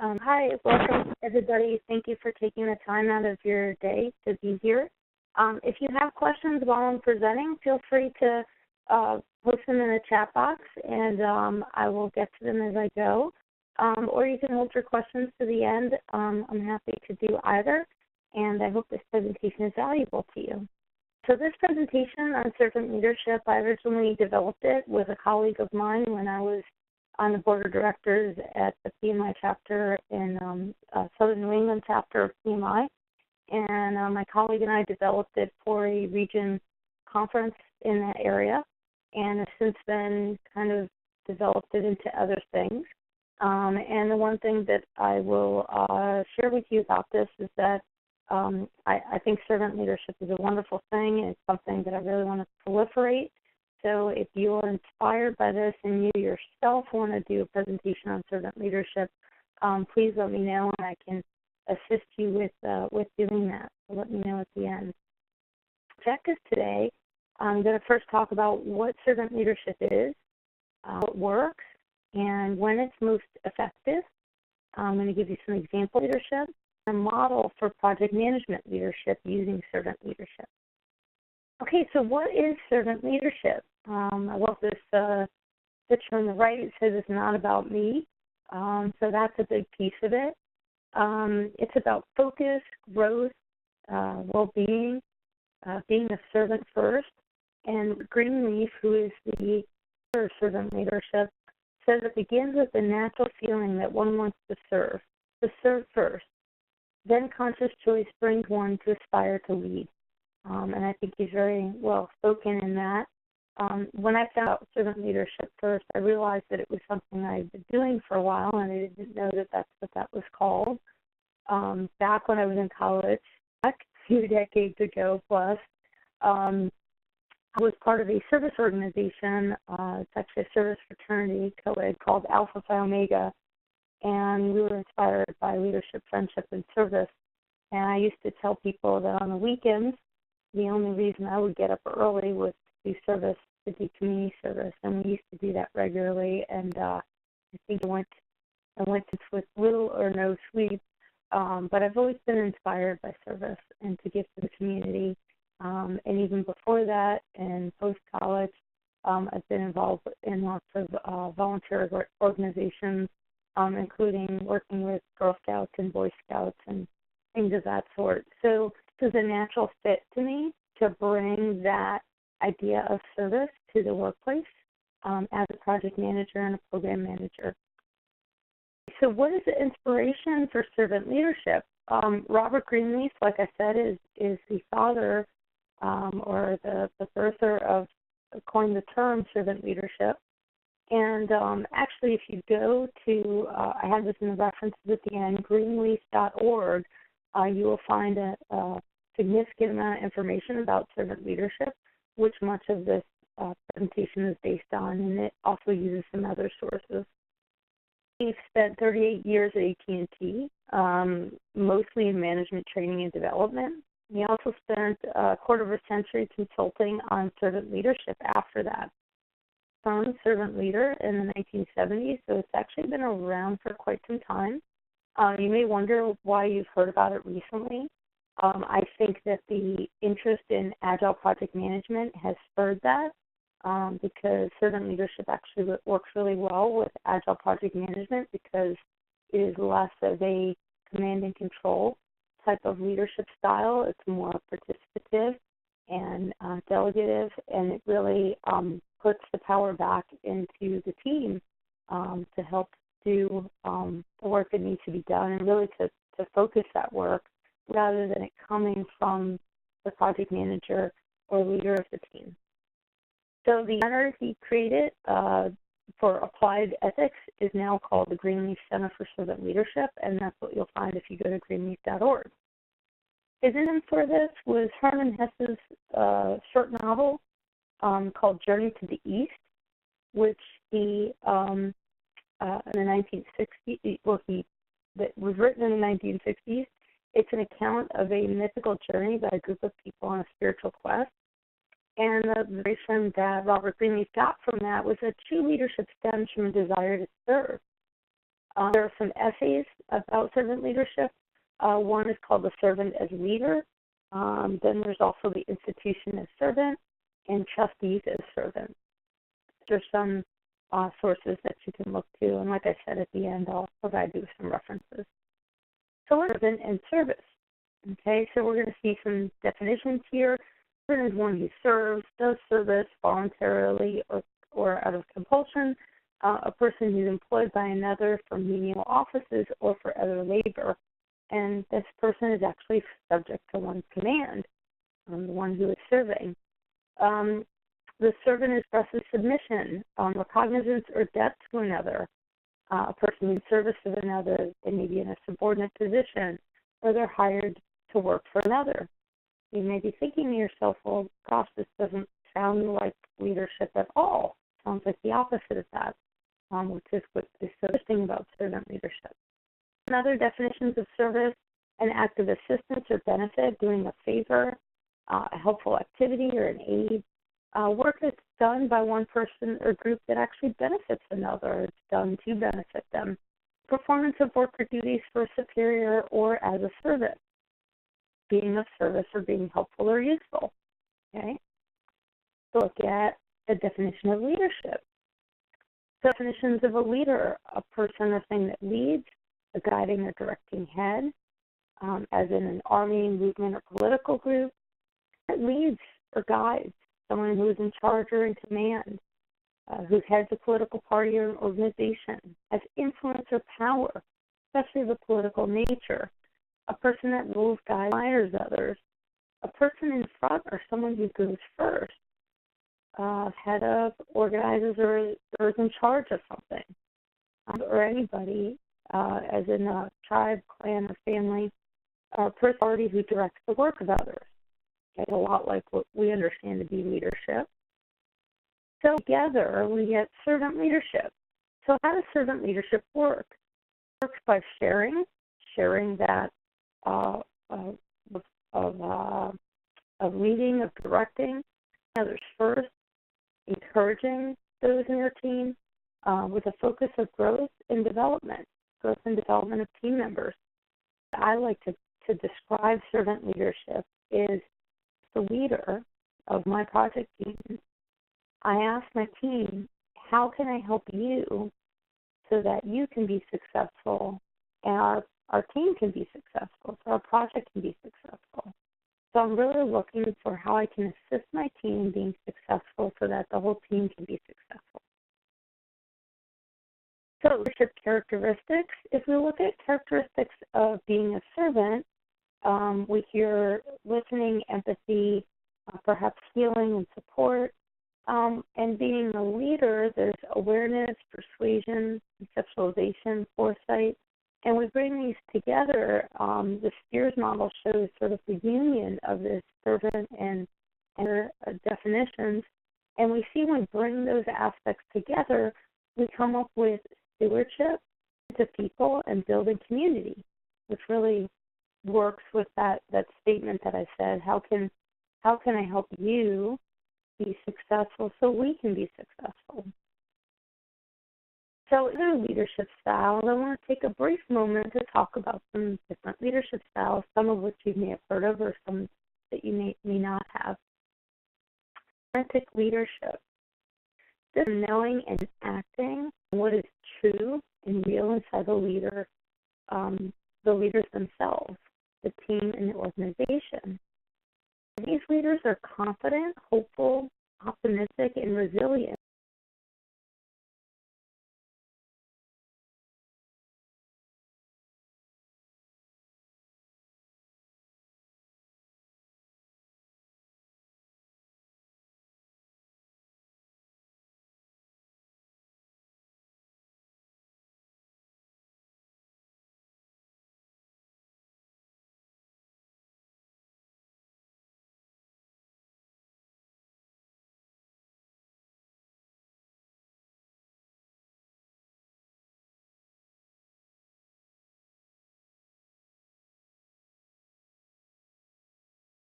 Hi, welcome everybody. Thank you for taking the time out of your day to be here. If you have questions while I'm presenting, feel free to post them in the chat box, and I will get to them as I go. Or you can hold your questions to the end. I'm happy to do either, and I hope this presentation is valuable to you. So this presentation on servant leadership, I originally developed it with a colleague of mine when I was on the board of directors at the PMI chapter in Southern New England chapter of PMI. And my colleague and I developed it for a region conference in that area, and have since then kind of developed it into other things. And the one thing that I will share with you about this is that I think servant leadership is a wonderful thing, and it's something that I really want to proliferate. So if you are inspired by this and you yourself want to do a presentation on servant leadership, please let me know, and I can assist you with doing that. So let me know at the end. Objectives today, I'm going to first talk about what servant leadership is, what works, and when it's most effective. I'm going to give you some example leadership, a model for project management leadership using servant leadership. Okay, so what is servant leadership? I love this picture on the right. It says it's not about me, so that's a big piece of it. It's about focus, growth, well-being, being a servant first. And Greenleaf, who is the servant leadership, says it begins with the natural feeling that one wants to serve first. Then conscious choice brings one to aspire to lead. And I think he's very well spoken in that. When I found out servant leadership first, I realized that it was something I had been doing for a while, and I didn't know that that's what that was called. Back when I was in college, back a few decades ago plus, I was part of a service organization. It's actually a service fraternity co-ed called Alpha Phi Omega, and we were inspired by leadership, friendship, and service. And I used to tell people that on the weekends, the only reason I would get up early was to do service, to do community service, and we used to do that regularly. And I think I went with little or no sleep, but I've always been inspired by service and to give to the community. And even before that, and post-college, I've been involved in lots of volunteer organizations, including working with Girl Scouts and Boy Scouts and things of that sort. So this is a natural fit to me to bring that idea of service to the workplace as a project manager and a program manager. So what is the inspiration for servant leadership? Robert Greenleaf, like I said, is the father or the birther of coined the term servant leadership. And actually, if you go to, I have this in the references at the end, greenleaf.org, you will find a significant amount of information about servant leadership, which much of this presentation is based on, and it also uses some other sources. He spent 38 years at AT&T, mostly in management training and development. He also spent a quarter of a century consulting on servant leadership after that. Turned servant leader in the 1970s, so it's actually been around for quite some time. You may wonder why you've heard about it recently. I think that the interest in agile project management has spurred that because servant leadership actually works really well with agile project management because it is less of a command and control type of leadership style. It's more participative and delegative, and it really puts the power back into the team to help do the work that needs to be done and really to focus that work rather than it coming from the project manager or leader of the team. So the center he created for applied ethics is now called the Greenleaf Center for Servant Leadership, and that's what you'll find if you go to greenleaf.org. His vision for this was Herman Hesse's short novel called Journey to the East, which he in the 1960s, that was written in the 1960s. It's an account of a mythical journey by a group of people on a spiritual quest. And the inspiration that Robert Greenleaf got from that was that true leadership stems from a desire to serve. There are some essays about servant leadership. One is called The Servant as Leader. Then there's also The Institution as Servant and Trustees as Servant. There's some sources that you can look to, and like I said at the end, I'll provide you with some references. So let's servant and service. Okay, so we're going to see some definitions here. Servant is one who serves, does service voluntarily or out of compulsion, a person who's employed by another for menial offices or for other labor. And this person is actually subject to one's command, the one who is serving. The servant expresses submission, recognizance, or debt to another. A person in service of another, they may be in a subordinate position, or they're hired to work for another. You may be thinking to yourself, well, gosh, this doesn't sound like leadership at all. It sounds like the opposite of that, which is what is so interesting about servant leadership. Other definitions of service: an act of assistance or benefit, doing a favor, a helpful activity or an aid, work that's done by one person or group that actually benefits another. It's done to benefit them. Performance of work or duties for a superior or as a servant, being of service or being helpful or useful. Okay? So look at the definition of leadership. Definitions of a leader: a person or thing that leads, a guiding or directing head, as in an army, movement, or political group. It leads or guides, someone who is in charge or in command, who heads a political party or organization, has influence or power, especially of a political nature. A person that rules, guides, inspires others. A person in front or someone who goes first, head of, organizes, or is in charge of something, or anybody, as in a tribe, clan, or family, or person who directs the work of others. Okay, a lot like what we understand to be leadership. So together we get servant leadership. So how does servant leadership work? It works by sharing that of leading, of directing others first, encouraging those in your team with a focus of growth and development of team members. I like to describe servant leadership is the leader of my project team. I ask my team, how can I help you so that you can be successful and our team can be successful, so our project can be successful. So I'm really looking for how I can assist my team in being successful so that the whole team can be successful. So leadership characteristics, if we look at characteristics of being a servant, we hear listening, empathy, perhaps healing and support. And being a leader, there's awareness, persuasion, conceptualization, foresight. And we bring these together. The Spears model shows sort of the union of this servant and definitions. And we see when we bring those aspects together, we come up with stewardship to people and building community, which really works with that statement that I said, how can I help you be successful so we can be successful? So in our leadership styles, I want to take a brief moment to talk about some different leadership styles, some of which you may have heard of or some that you may not have. Authentic leadership. This is knowing and acting what is true and real inside the leaders themselves, the team, and the organization. These leaders are confident, hopeful, optimistic, and resilient.